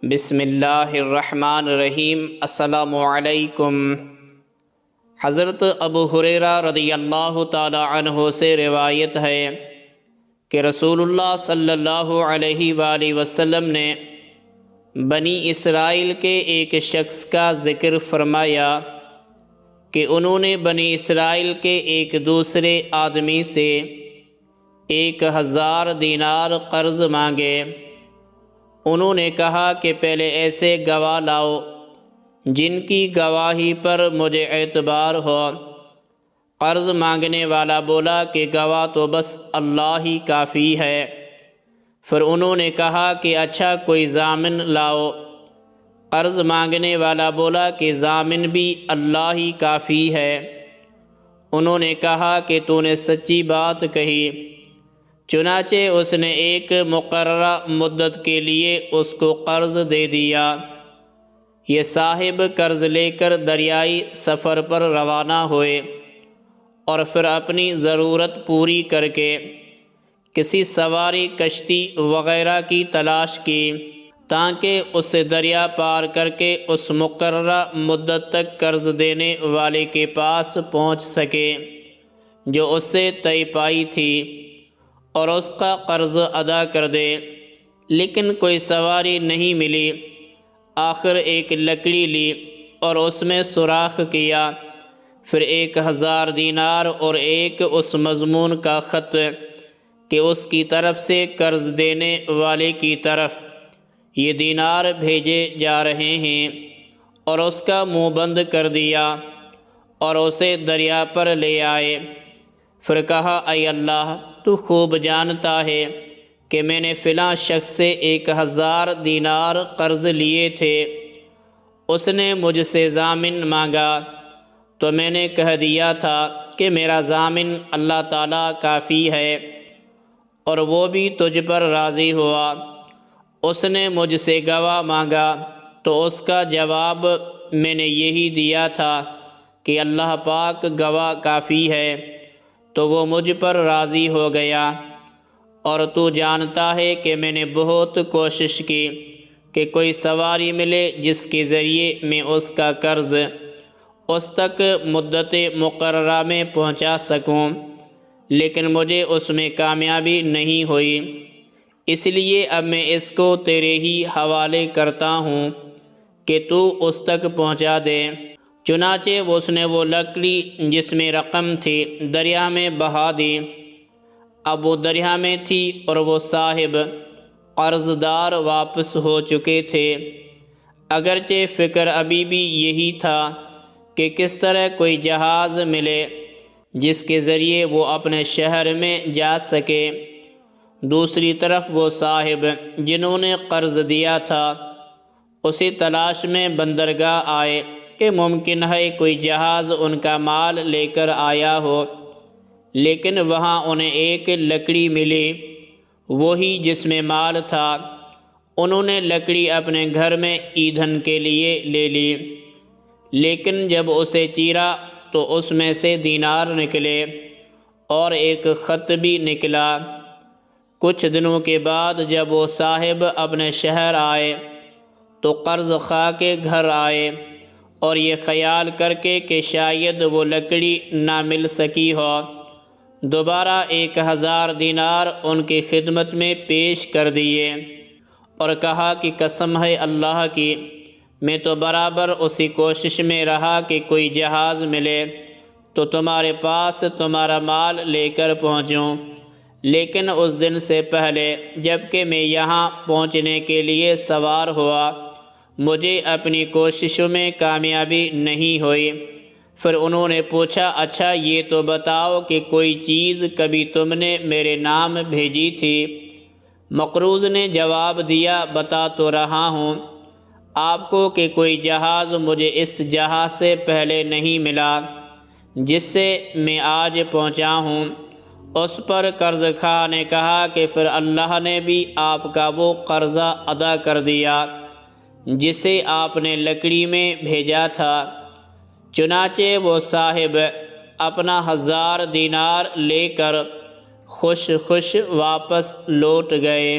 بسم اللہ الرحمن الرحیم۔ السلام علیکم۔ حضرت ابو ہریرہ رضی اللہ تعالی عنہ سے روایت ہے کہ رسول اللہ صلی اللہ علیہ وآلہ وسلم نے بنی اسرائیل کے ایک شخص کا ذکر فرمایا کہ انہوں نے بنی اسرائیل کے ایک دوسرے آدمی سے 1000 دینار قرض مانگے۔ انہوں نے کہا کہ پہلے ایسے گواہ لاؤ جن کی گواہی پر مجھے اعتبار ہو۔ قرض مانگنے والا بولا کہ گواہ تو بس اللہ ہی کافی ہے۔ پھر انہوں نے کہا کہ اچھا کوئی ضامن لاؤ۔ قرض مانگنے والا بولا کہ ضامن بھی اللہ ہی کافی ہے۔ انہوں نے کہا کہ تو نے سچی بات کہی۔ چنانچہ اس نے ایک مقررہ مدت کے لیے اس کو قرض دے دیا۔ یہ صاحب قرض لے کر دریائی سفر پر روانہ ہوئے اور پھر اپنی ضرورت پوری کر کے کسی سواری کشتی وغیرہ کی تلاش کی تاکہ اسے دریا پار کر کے اس مقررہ مدت تک قرض دینے والے کے پاس پہنچ سکے جو اس سے طے پائی تھی اور اس کا قرض ادا کر دے، لیکن کوئی سواری نہیں ملی۔ آخر ایک لکڑی لی اور اس میں سوراخ کیا، پھر 1000 دینار اور ایک اس مضمون کا خط کہ اس کی طرف سے قرض دینے والے کی طرف یہ دینار بھیجے جا رہے ہیں، اور اس کا منہ بند کر دیا اور اسے دریا پر لے آئے۔ پھر کہا اے اللہ، تو خوب جانتا ہے کہ میں نے فلاں شخص سے 1000 دینار قرض لیے تھے۔ اس نے مجھ سے ضامن مانگا تو میں نے کہہ دیا تھا کہ میرا ضامن اللہ تعالیٰ کافی ہے، اور وہ بھی تجھ پر راضی ہوا۔ اس نے مجھ سے گواہ مانگا تو اس کا جواب میں نے یہی دیا تھا کہ اللہ پاک گواہ کافی ہے، تو وہ مجھ پر راضی ہو گیا۔ اور تو جانتا ہے کہ میں نے بہت کوشش کی کہ کوئی سواری ملے جس کے ذریعے میں اس کا قرض اس تک مدت مقررہ میں پہنچا سکوں، لیکن مجھے اس میں کامیابی نہیں ہوئی۔ اس لیے اب میں اس کو تیرے ہی حوالے کرتا ہوں کہ تو اس تک پہنچا دے۔ چنانچہ اس نے وہ لکڑی جس میں رقم تھی دریا میں بہا دی۔ اب وہ دریا میں تھی اور وہ صاحب قرض دار واپس ہو چکے تھے، اگرچہ فکر ابھی بھی یہی تھا کہ کس طرح کوئی جہاز ملے جس کے ذریعے وہ اپنے شہر میں جا سکے۔ دوسری طرف وہ صاحب جنہوں نے قرض دیا تھا اسی تلاش میں بندرگاہ آئے کہ ممکن ہے کوئی جہاز ان کا مال لے کر آیا ہو، لیکن وہاں انہیں ایک لکڑی ملی، وہی جس میں مال تھا۔ انہوں نے لکڑی اپنے گھر میں ایندھن کے لیے لے لی، لیکن جب اسے چیرا تو اس میں سے دینار نکلے اور ایک خط بھی نکلا۔ کچھ دنوں کے بعد جب وہ صاحب اپنے شہر آئے تو قرض خواہ کے گھر آئے اور یہ خیال کر کے کہ شاید وہ لکڑی نہ مل سکی ہو، دوبارہ 1000 دینار ان کی خدمت میں پیش کر دیے اور کہا کہ قسم ہے اللہ کی، میں تو برابر اسی کوشش میں رہا کہ کوئی جہاز ملے تو تمہارے پاس تمہارا مال لے کر پہنچوں، لیکن اس دن سے پہلے جب کہ میں یہاں پہنچنے کے لیے سوار ہوا مجھے اپنی کوششوں میں کامیابی نہیں ہوئی۔ پھر انہوں نے پوچھا اچھا یہ تو بتاؤ کہ کوئی چیز کبھی تم نے میرے نام بھیجی تھی؟ مقروض نے جواب دیا بتا تو رہا ہوں آپ کو کہ کوئی جہاز مجھے اس جہاز سے پہلے نہیں ملا جس سے میں آج پہنچا ہوں۔ اس پر قرض خواہ نے کہا کہ پھر اللہ نے بھی آپ کا وہ قرضہ ادا کر دیا جسے آپ نے لکڑی میں بھیجا تھا۔ چنانچہ وہ صاحب اپنا 1000 دینار لے کر خوش خوش واپس لوٹ گئے۔